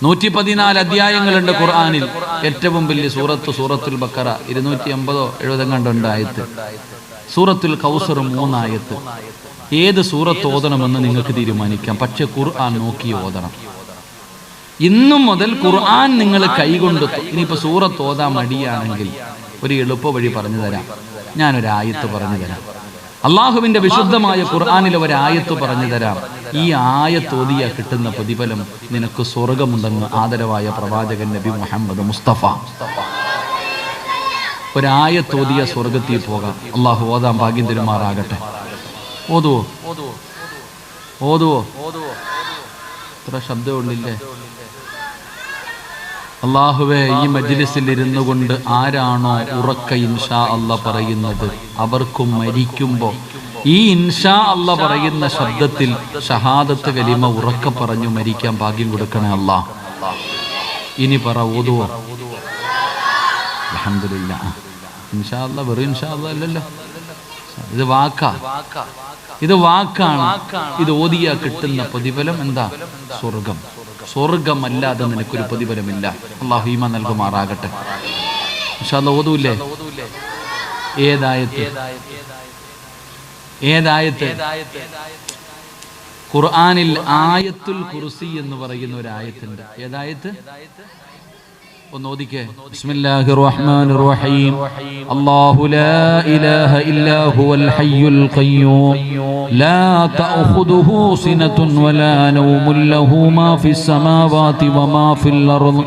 114 അധ്യായങ്ങളുണ്ട് ഖുർആനിൽ. ഏറ്റവും വലിയ സൂറത്തുൽ ബഖറ 280-70 കണ്ടുണ്ട് ആയത്ത്. സൂറത്തുൽ കൗസർ 3 ആയത്ത്. ഏത് സൂറത്ത് ഓതണമെന്ന് നിങ്ങൾക്ക് തീരുമാനിക്കാം, പക്ഷെ ഖുർആൻ നോക്കി ഓതണം. ഇന്നു മുതൽ ഖുർആൻ നിങ്ങൾ കൈകൊണ്ട്, ഇനിയിപ്പോൾ സൂറത്ത് ഓതാൻ മടിയാണെങ്കിൽ ഒരു എളുപ്പ വഴി പറഞ്ഞു തരാം. ഞാനൊരു ആയത്ത് പറഞ്ഞു തരാം. അള്ളാഹുവിന്റെ വിശുദ്ധമായ ഖുർആനിലെ ഒരു ആയത്ത് പറഞ്ഞു തരാം. ഈ ആയത്ത് ഓതിയാ കിട്ടുന്ന പ്രതിഫലം നിനക്ക് സ്വർഗമുണ്ടെന്ന് ആദരവായ പ്രവാചകൻ നബി മുഹമ്മദ് മുസ്തഫ. ഒരായത്ത് ഓതിയ സ്വർഗത്തിൽ പോകാം. അള്ളാഹു ഓതാൻ ഭാഗ്യം തരുമാറാകട്ടെ. ഓതുവോ? ഇത്ര ശബ്ദമുള്ളില്ലേ? അള്ളാഹുവേ, ഈ മജ്ലിസിൽ ഇരുന്നു കൊണ്ട് ആരാണോ ഉറക്ക ഇൻഷാ അല്ലാ പറയുന്നത് അവർക്കും മരിക്കുമ്പോൾ ഈ ഇൻഷാ അല്ലാ പറയുന്ന ശബ്ദത്തിൽ ഷഹാദത്ത് കലിമ ഉറക്ക പറഞ്ഞു മരിക്കാൻ ഭാഗ്യം കൊടുക്കണേ അല്ലാ. ഇനി പറ, ഓതുവോ? അൽഹംദുലില്ലാ. ഇൻഷാ അല്ലാ വെറും ഇൻഷാ അല്ലാ അല്ലല്ലോ, ഇത് വാക്കാണ്. ഇത് ഓതിയാ കിട്ടുന്ന പ്രതിഫലം എന്താ? സ്വർഗം. സ്വർഗമല്ലാതെ നിനക്കൊരു പ്രതിഫലമില്ല. അല്ലാഹു ഈമാൻ നൽകുമാറാകട്ടെ. ഇൻഷാ അല്ലാ ഓതൂല്ലേ? ഏതായത്ത്? ഖുർആനിൽ ആയത്തുൽ കുർസി എന്ന് പറയുന്ന ഒരു ആയത്തുണ്ട്. ഏതായത്ത്? ഒന്ന് ഓദിക്കേ. ബിസ്മില്ലാഹിർ റഹ്മാനിർ റഹീം. അല്ലാഹു ലാ ഇലാഹ ഇല്ലാ ഹുവൽ ഹയ്യുൽ ഖയ്യൂം ലാ തഅഖുദുഹു സിനത്തുൻ വലാ നൗമുൻ ലഹു മാ ഫിസ് സമാവാതി വമാ ഫിൽ അർദ്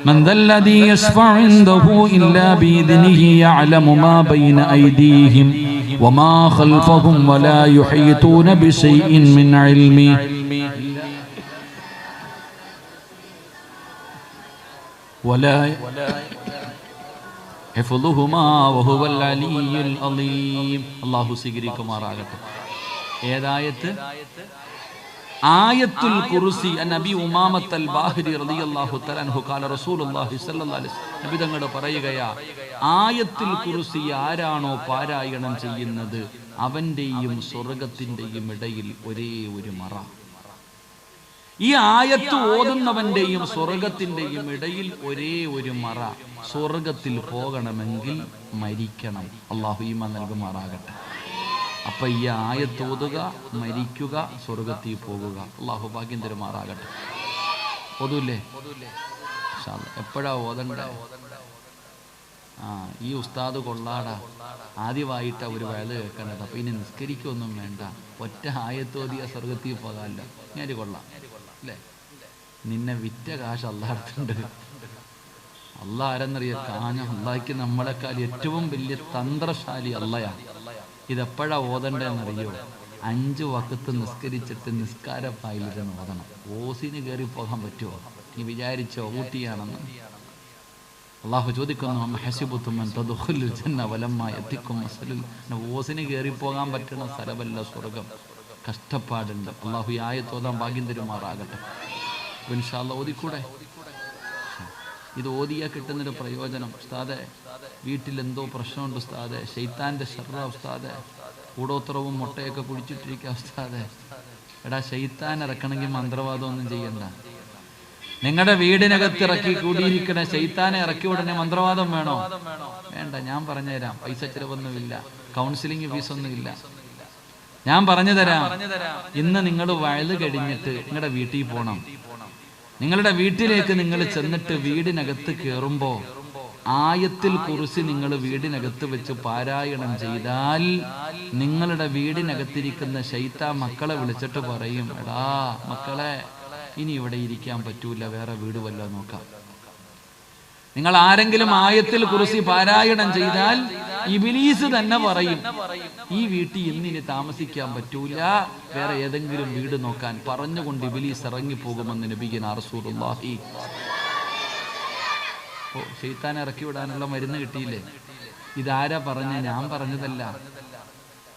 മൻ ദല്ലദീ യശ്ഫഉ ഇൻദഹു ഇല്ലാ ബിഇദ്നിഹി യഅലമു മാ ബൈന ഐദീഹിം വമാ ഖൽഫഹും വലാ യുഹീതൂന ബിശൈഇൻ മിൻ ഇൽമി ولا حفظهما وهو العلي العظيم. അല്ലാഹു സ്വീകരിക്കുമാറാകട്ടെ. ഏതായത്ത്? ആയത്തുൽ കുർസി. നബി ഉമാമത്ത് അൽ ബാഹിരി റളിയല്ലാഹു തആല അൻഹു ഖാല റസൂലുള്ളാഹി സ്വല്ലല്ലാഹു അലൈഹി വസല്ലം, നബി തങ്ങൾ പറയുകയാ, ആയത്തുൽ കുർസി ആരാണോ പാരായണം ചെയ്യുന്നത് അവന്റെയും സ്വർഗ്ഗത്തിന്റെയും ഇടയിൽ ഒരേ ഒരു മറ. ഈ ആയത്ത് ഓതുന്നവന്റെയും സ്വർഗത്തിന്റെയും ഇടയിൽ ഒരേ ഒരു മറ. സ്വർഗത്തിൽ പോകണമെങ്കിൽ മരിക്കണം. അല്ലാഹു ഈമാൻ നൽകുമാറാകട്ടെ. അപ്പൊ ഈ ആയത്ത് ഓതുക, മരിക്കുക, സ്വർഗത്തിൽ പോകുക. അല്ലാഹു ഭാഗ്യം തരുമാറാകട്ടെ. ഓതൂല്ലേ? എപ്പോഴാ ഓതണ്ട? ഈ ഉസ്താദ് കൊള്ളാടാ, ആദ്യമായിട്ടാ ഒരു വയല് കേൾക്കണത്. അപ്പൊ ഇനി നിസ്കരിക്കൊന്നും വേണ്ട, ഒറ്റ ആയത്ത് ഓതിയ സ്വർഗത്തിൽ പോകാമല്ലോ. ഞാൻ കൊള്ളാം അല്ലേ? നിന്നെ വിറ്റ കാശ് അള്ളാഹുണ്ട്. അള്ളാഹ് ആരെന്നറിയ? അള്ളാഹിക്ക് നമ്മളെക്കാൾ ഏറ്റവും വലിയ തന്ത്രശാലി അള്ളയാ. ഇതെപ്പോഴാ ഓതണ്ടെന്നറിയോ? 5 വഖത്ത് നിസ്കരിച്ചിട്ട് നിസ്കാരപ്പായിലിരുന്ന് ഓതണം. ഓസിന് കയറി പോകാൻ പറ്റുമോ? നീ വിചാരിച്ചോ ഊട്ടിയാണെന്ന്? അള്ളാഹു ചോദിക്കുന്നു, ഓസിന് കയറി പോകാൻ പറ്റുന്ന സ്ഥലമല്ല സ്വർഗം. കഷ്ടപ്പാടുണ്ട്. അള്ളാഹു ആയത്ത് ഓതാൻ ഭാഗ്യം തരുമാറാകട്ടെ. ഇൻഷാ അല്ലാഹ് ഓതിക്കൂടെ? ഇത് ഓതിയാ കിട്ടുന്നൊരു പ്രയോജനം. ഉസ്താദെ, വീട്ടിലെന്തോ പ്രശ്നമുണ്ട് ഉസ്താദെ, ശൈത്താന്റെ ശർറ ഉസ്താദെ, കൂടോത്രവും മുട്ടയൊക്കെ കുടിച്ചിട്ടിരിക്കുക ഉസ്താദെ. എടാ, ശൈത്താൻ ഇറക്കണമെങ്കിൽ മന്ത്രവാദം ഒന്നും ചെയ്യണ്ട. നിങ്ങളുടെ വീടിനകത്ത് ഇറക്കി കൂടിയിരിക്കണ ശൈത്താനെ ഇറക്കി ഉടനെ മന്ത്രവാദം വേണോ? വേണ്ട, ഞാൻ പറഞ്ഞുതരാം. പൈസ ചിലവൊന്നുമില്ല, കൗൺസിലിംഗ് ഫീസൊന്നുമില്ല. ഞാൻ പറഞ്ഞു തരാം. ഇന്ന് നിങ്ങൾ വയല് കഴിഞ്ഞിട്ട് നിങ്ങളുടെ വീട്ടിൽ പോകണം. നിങ്ങളുടെ വീട്ടിലേക്ക് നിങ്ങൾ ചെന്നിട്ട് വീടിനകത്ത് കയറുമ്പോ ആയത്തുൽ കുർസി നിങ്ങൾ വീടിനകത്ത് വെച്ച് പാരായണം ചെയ്താൽ നിങ്ങളുടെ വീടിനകത്തിരിക്കുന്ന ശൈത്താൻ മക്കളെ വിളിച്ചിട്ട് പറയും, എടാ മക്കളെ, ഇനി ഇവിടെ ഇരിക്കാൻ പറ്റൂല, വേറെ വീട് വല്ലതും നോക്കാം. നിങ്ങൾ ആരെങ്കിലും ആയത്തുൽ കുർസി പാരായണം ചെയ്താൽ ഇബ്ലീസ് തന്നെ പറയും, ഈ വീട്ടിൽ ഇന്നിനി താമസിക്കാൻ പറ്റൂല, വേറെ ഏതെങ്കിലും വീട് നോക്കാൻ പറഞ്ഞുകൊണ്ട് ഇബ്ലീസ് ഇറങ്ങിപ്പോകുമെന്ന് നബിയുനാ റസൂലുള്ളാഹി. ശൈത്താനെ ഇറക്കി വിടാനുള്ള മരുന്ന് കിട്ടിയില്ലേ? ഇതാരാ പറഞ്ഞ? ഞാൻ പറഞ്ഞതല്ല.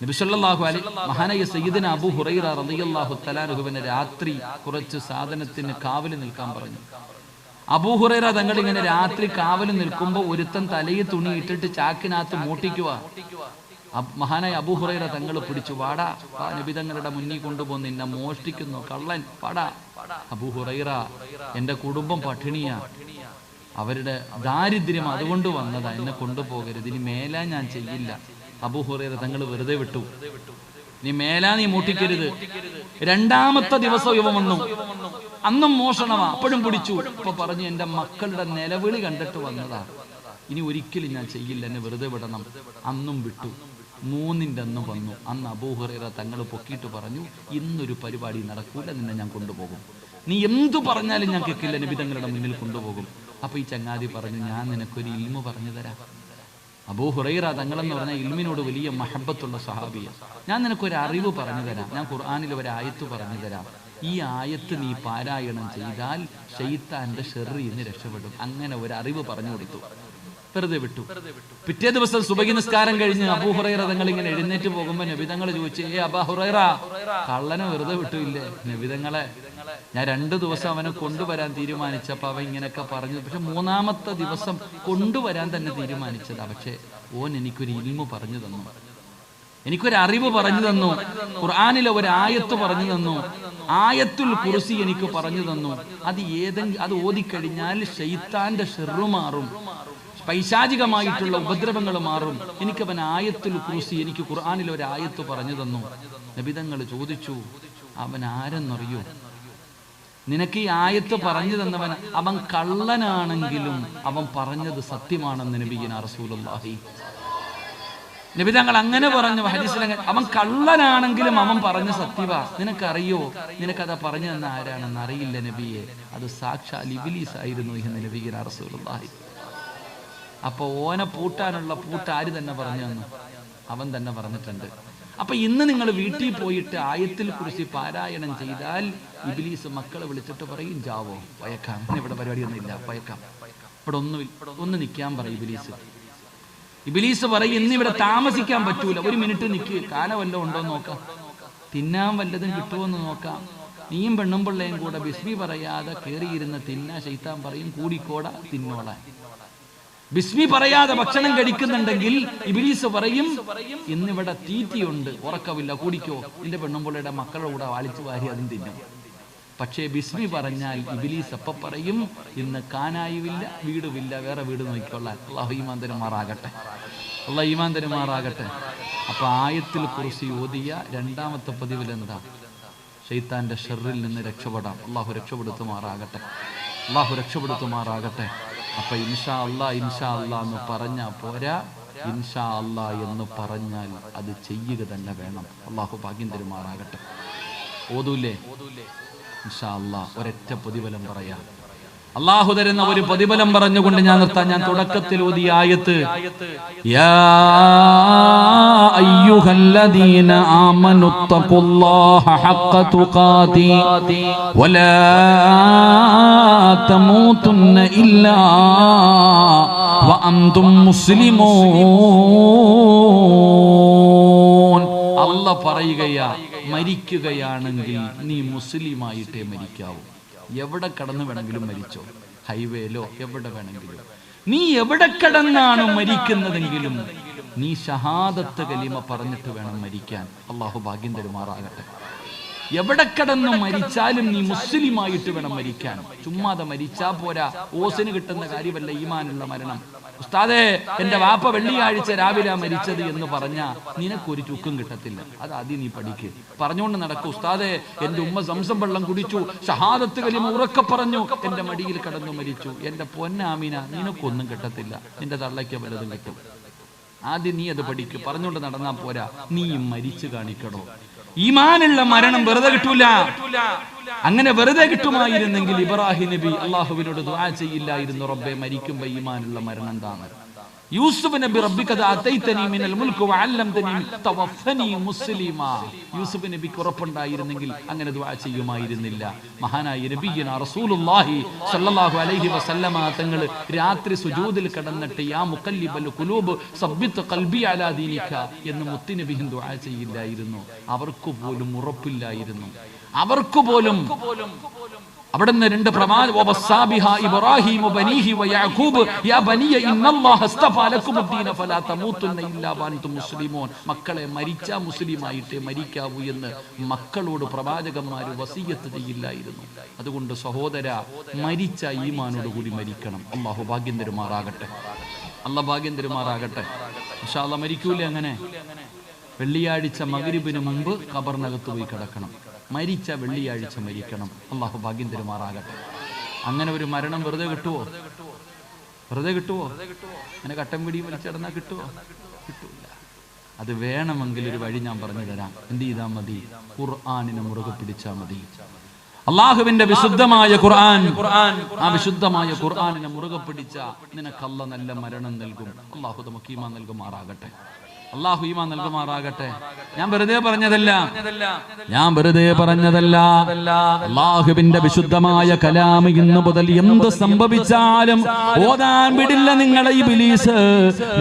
നബി സല്ലല്ലാഹു അലൈഹി മഹാനായ സയ്യിദുന അബൂ ഹുറൈറ റളിയല്ലാഹു തആല അൻഹുവിനെ രാത്രി കുറച്ച് സാധനത്തിന് കാവൽ നിൽക്കാൻ പറഞ്ഞു. അബൂ ഹുറൈറ തങ്ങൾ ഇങ്ങനെ രാത്രി കാവൽ നിൽക്കുമ്പോൾ ഒരുത്തൻ തലയിൽ തുണി ഇട്ടിട്ട് ചാക്കിനകത്ത് മൂട്ടിക്കുക. മഹാനായ അബൂ ഹുറൈറ തങ്ങൾ പിടിച്ചു, വാടാ നബി തങ്ങളുടെ മുന്നിൽ കൊണ്ടുപോകുന്ന നിന്നെ മോഷ്ടിക്കുന്നു, കള്ളൻ, വാടാ. അബൂ ഹുറൈറ, എന്റെ കുടുംബം പട്ടിണിയാ, അവരുടെ ദാരിദ്ര്യം അതുകൊണ്ട് വന്നതാ, എന്നെ കൊണ്ടുപോകരുത്, ഇനി മേലാ ഞാൻ ചെയ്യില്ല. അബൂ ഹുറൈറ തങ്ങൾ വെറുതെ വിട്ടു. നീ മേലാ, നീ മോഷ്ടിക്കരുത്. രണ്ടാമത്തെ ദിവസം ഇവ വന്നു, അന്നും മോഷണമാ, അപ്പോഴും പിടിച്ചു. ഇപ്പൊ പറഞ്ഞു, എന്റെ മക്കളുടെ നിലവിളി കണ്ടിട്ട് വന്നതാ, ഇനി ഒരിക്കലും ഞാൻ ചെയ്യില്ല, എന്നെ വെറുതെ വിടണം. അന്നും വിട്ടു. മൂന്നിന്റെ അന്ന് വന്നു. അന്ന് അബൂ ഹുറൈറ തങ്ങൾ പൊക്കിയിട്ട് പറഞ്ഞു, ഇന്നൊരു പരിപാടി നടക്കൂല, നിന്നെ ഞാൻ കൊണ്ടുപോകും, നീ എന്തു പറഞ്ഞാലും ഞാൻ കേൾക്കില്ല, നബി തങ്ങളുടെ മുന്നിൽ കൊണ്ടുപോകും. അപ്പൊ ഈ ചങ്ങാതി പറഞ്ഞു, ഞാൻ നിനക്കൊരു ഇൽമു പറഞ്ഞു തരാം. അബൂ ഹുറൈറ തങ്ങളെന്ന് പറഞ്ഞാൽ ഇൽമിനോട് വലിയ മഹബത്തുള്ള സഹാബിയ. ഞാൻ നിനക്കൊരു അറിവ് പറഞ്ഞു തരാം, ഞാൻ ഖുർആനിൽ ഒരു ആയത്ത് പറഞ്ഞു തരാം, ഈ ആയത്ത് നീ പാരായണം ചെയ്താൽ ശൈത്താന്റെ ശർറിൽ നിന്ന് രക്ഷപ്പെടും. അങ്ങനെ ഒരു അറിവ് പറഞ്ഞു കൊടുത്തു, വെറുതെ വിട്ടു. പിറ്റേ ദിവസം സുബഹി നിസ്കാരം കഴിഞ്ഞ് അബൂ ഹുറൈറ തങ്ങൾ ഇങ്ങനെ എഴുന്നേറ്റ് പോകുമ്പോ നബി തങ്ങൾ ചോദിച്ചു, അബൂ ഹുറൈറ, കള്ളനെ വെറുതെ വിട്ടുമില്ലേ? നബി തങ്ങളെ, ഞാൻ 2 ദിവസം അവനെ കൊണ്ടുവരാൻ തീരുമാനിച്ചപ്പോ അവൻ ഇങ്ങനെയൊക്കെ പറഞ്ഞു, പക്ഷെ 3-ാമത്തെ ദിവസം കൊണ്ടുവരാൻ തന്നെ തീരുമാനിച്ചതാ. പക്ഷെ ഓൻ എനിക്കൊരു ഇൽമു പറഞ്ഞു തന്നു, എനിക്കൊരു അറിവ് പറഞ്ഞു തന്നു, ഖുർആനിലെ ഒരു ആയത്ത് പറഞ്ഞു തന്നു, ആയത്തുൽ കുർസി എനിക്ക് പറഞ്ഞു തന്നു. അത് ഓതിക്കഴിഞ്ഞാൽ ശൈത്താന്റെ ശർറ് മാറും, പൈശാചികമായിട്ടുള്ള ഉപദ്രവങ്ങൾ മാറും. എനിക്കവൻ ആയത്തുൽ കുർസി, എനിക്ക് ഖുർആനിൽ ഒരു ആയത്ത് പറഞ്ഞു തന്നു. നബിതങ്ങൾ ചോദിച്ചു, അവൻ ആരെന്നറിയോ? നിനക്ക് ഈ ആയത്ത് പറഞ്ഞു തന്നവൻ, അവൻ കള്ളനാണെങ്കിലും അവൻ പറഞ്ഞത് സത്യമാണെന്ന് നബിയിന റസൂലുള്ളാഹി. നബിതങ്ങൾ അങ്ങനെ പറഞ്ഞു ഹദീസിൽ, അവൻ കള്ളനാണെങ്കിലും അവൻ പറഞ്ഞ സത്യവാ. നിനക്കറിയോ? നിനക്കതാ പറഞ്ഞു തന്ന ആരാണെന്ന് അറിയില്ല നബിയെ, അത് സാക്ഷാൽ ഇബ്ലീസ് ആയിരുന്നു എന്ന് നബിയിന റസൂലുള്ളാഹി. അപ്പൊ ഓനെ പൂട്ടാനുള്ള പൂട്ട് ആര് തന്നെ പറഞ്ഞു തന്നു? അവൻ തന്നെ പറഞ്ഞിട്ടുണ്ട്. അപ്പൊ ഇന്ന് നിങ്ങൾ വീട്ടിൽ പോയിട്ട് ആയത്തിൽ കുറിച്ച് പാരായണം ചെയ്താൽ ഇബ്ലീസ് മക്കളെ വിളിച്ചിട്ട് പറയും, ജാവോ, പയക്കാം, ഇവിടെ പരിപാടിയൊന്നും ഇല്ല, പയക്കാം, ഇവിടെ ഒന്ന് നിൽക്കാൻ പറയും ഇബ്ലീസ്. ഇബ്ലീസ് പറയും, ഇന്നിവിടെ താമസിക്കാൻ പറ്റൂല, 1 മിനിറ്റ് നിൽക്ക്, കാന വല്ലതും ഉണ്ടോ നോക്കാം, തിന്നാൻ വല്ലതും കിട്ടുമോന്ന് നോക്കാം. നീയും പെണ്ണും പിള്ളയും കൂടെ ബിസ്മി പറയാതെ കയറിയിരുന്ന് തിന്നാ ശൈത്താൻ പറയും, കൂടിക്കോടാ, തിന്നോളാൻ. ബിസ്മി പറയാതെ ഭക്ഷണം കഴിക്കുന്നുണ്ടെങ്കിൽ ഇബ്ലീസ് പറയും, ഇന്നിവിടെ തീറ്റിയുണ്ട്, ഉറക്കമില്ല, കൂടിക്കോ, നിന്റെ പെണ്ണുമ്പിള്ളയുടെ മക്കളുടെ കൂടെ വാളിച്ചു വാരി അതും തിന്നും. പക്ഷേ ബിസ്മി പറഞ്ഞാൽ ഇബ്ലീസ് അപ്പ പറയും, ഇന്ന് കാനായുമില്ല, വീടുമില്ല, വേറെ വീട് നോക്കിക്കൊള്ളാൻ. അല്ലാഹു ഈമാൻ തരുമാറാകട്ടെ, അല്ലാഹു ഈമാൻ തരുമാറാകട്ടെ. അപ്പൊ ആയത്തിൽ കുർസി ഓതിയ 2-ാമത്തെ പതിവിൽ എന്താ? ശൈത്താന്റെ ഷർറിൽ നിന്ന് രക്ഷപ്പെടാം. അല്ലാഹു രക്ഷപ്പെടുത്തുമാറാകട്ടെ, അല്ലാഹു രക്ഷപ്പെടുത്തുമാറാകട്ടെ. അപ്പൊ ഇൻഷാ അല്ലാഹ് എന്ന് പറഞ്ഞാൽ പോരാ, ഇൻഷാ അല്ലാഹ് എന്ന് പറഞ്ഞാൽ അത് ചെയ്യുക തന്നെ വേണം. അല്ലാഹു ഭാഗ്യം തരുമാറാകട്ടെ. ഓതൂല്ലേ? ഇൻഷാ അല്ലാഹ് ഒരൊറ്റ പ്രതിഫലം പറയാം. അല്ലാഹു തരുന്ന ഒരു പ്രതിഫലം പറഞ്ഞുകൊണ്ട് ഞാൻ നിർത്താൻ. ഞാൻ തുടക്കത്തിൽ ഓതിയ ആയത്ത്, യാ അയ്യുഹല്ലദീന ആമനുത്തഖുല്ലാഹ ഹഖ്ക തുഖാതി വലാ തമൂതുന്ന ഇല്ലാ വഅൻതും മുസ്ലിമൂൻ. അല്ലാഹ് പറയുകയാ, മരിക്കുകയാണെങ്കിൽ നീ മുസ്ലിമായിട്ടേ മരിക്കാവൂ. എവിടെ കടന്നു വേണമെങ്കിലും മരിച്ചോ, ഹൈവേയിലോ എവിടെ വേണമെങ്കിലും. നീ എവിടെ കടന്നാണ് മരിക്കുന്നതെങ്കിലും നീ ഷഹാദത്ത് കലിമ പറഞ്ഞിട്ട് വേണം മരിക്കാൻ. അല്ലാഹു ഭാഗ്യം തരുമാറാകട്ടെ. എവിടെ കടന്നു മരിച്ചാലും നീ മുസ്ലിമായിട്ട് വേണം മരിക്കാൻ. ചുമ്മാതെ മരിച്ചാ പോരാ. ഓസിന് കിട്ടുന്ന കാര്യമല്ല ഈമാനുള്ള മരണം. ഉസ്താദേ, എന്റെ വാപ്പ വെള്ളിയാഴ്ച രാവിലെ മരിച്ചത് എന്ന് പറഞ്ഞാ നിനക്കൊരു ചുക്കും കിട്ടത്തില്ല. അത് ആദ്യം നീ പഠിക്ക്. പറഞ്ഞുകൊണ്ട് നടക്കും, ഉസ്താദേ എന്റെ ഉമ്മ സംസം വെള്ളം കുടിച്ചു, ഷഹാദത്ത് കലിമ ഉറക്കെ പറഞ്ഞു, എന്റെ മടിയിൽ കടന്നു മരിച്ചു. എന്റെ പൊന്നാമീന, നിനക്കൊന്നും കിട്ടത്തില്ല, നിന്റെ തള്ളയ്ക്ക് വല്ലതും കിട്ടും. ആദ്യം നീ അത് പഠിക്ക്. പറഞ്ഞുകൊണ്ട് നടന്നാ പോരാ, നീ മരിച്ചു കാണിക്കണോ. ഈമാനുള്ള മരണം വെറുതെ കിട്ടൂല. അങ്ങനെ വെറുതെ കിട്ടുമായിരുന്നെങ്കിൽ ഇബ്രാഹിം നബി അള്ളാഹുവിനോട് ദുആ ചെയ്യില്ലായിരുന്നു, റബ്ബേ മരിക്കുമ്പോ ഈമാനുള്ള മരണം എന്താണ്. യൂസുഫ് നബി, റബ്ബിഖദ് അതൈതനി മിനൽ മുൽക്ക് വഅല്ലംതനി തവഫനി മുസ്ലിമാ. യൂസുഫ് നബിക്ക് ഉറപ്പുണ്ടായിരുന്നെങ്കിൽ അങ്ങനെ ദുആ ചെയ്യുമായിരുന്നില്ല. മഹാനായ നബിയുനാ റസൂലുള്ളാഹി സ്വല്ലല്ലാഹു അലൈഹി വസല്ലമ തങ്ങൾ രാത്രി സുജൂദിൽ കിടന്നിട്ട് യാ മുഖല്ലിബൽ ഖുലൂബ് സബ്ബിത് ഖൽബി അലാ ദീനിക എന്ന് മുത്തുനബിയും ദുആ ചെയ്യില്ലായിരുന്നു. അവർക്ക് പോലും ഉറപ്പില്ലായിരുന്നു. അവർക്ക് പോലും അവിടുന്ന് രണ്ട് മക്കളെ മരിച്ചാ മുസ്ലിമായിട്ടേ മരിക്കാവൂ എന്ന് മക്കളോട് പ്രവാചകന്മാര് വസിയത്ത് ചെയ്യില്ലായിരുന്നു. അതുകൊണ്ട് സഹോദര, മരിച്ച ഈമാനോട് കൂടി മരിക്കണം. അള്ളാഹു ഭാഗ്യം തരുമാറാകട്ടെ. അള്ളാഹ് ഭാഗ്യം തരുമാറാകട്ടെ. ഇൻഷാ അല്ലാഹ് മരിക്കൂലേ? അങ്ങനെ വെള്ളിയാഴ്ച മഗ്രിബിന് മുമ്പ് ഖബറിനകത്ത് പോയി കിടക്കണം. മരിച്ച വെള്ളിയാഴ്ച മരിക്കണം. അള്ളാഹു ഭാഗ്യം തരുമാറാകട്ടെ. അങ്ങനെ ഒരു മരണം വെറുതെ കിട്ടുവോ? വെറുതെ കിട്ടുവോ? അങ്ങനെ കട്ടം പിടി വലിച്ചിടന്നാ കിട്ടുവോ? കിട്ടൂല. അത് വേണമെങ്കിൽ ഒരു വഴി ഞാൻ പറഞ്ഞു തരാം. എന്ത് ചെയ്താ മതി? ഖുർആനിനെ മുറുകെ പിടിച്ചാ മതി. അള്ളാഹുവിന്റെ വിശുദ്ധമായ ഖുർആൻ, ആ വിശുദ്ധമായ ഖുർആനിനെ മുറുകെ പിടിച്ച നിനക്ക് അല്ലാഹ് നല്ല മരണം നൽകും. അള്ളാഹു നമുക്ക് ഈമാൻ നൽകുമാറാകട്ടെ. അള്ളാഹു ഈമാൻ നൽകുമാറാകട്ടെ. ഞാൻ വെറുതെ പറഞ്ഞതല്ല. അള്ളാഹുവിന്റെ വിശുദ്ധമായ കലാം ഇന്ന് മുതൽ എന്ത് സംഭവിച്ചാലും ഓതാൻ വിടില്ല നിങ്ങളെ ഇബ്ലീസ്.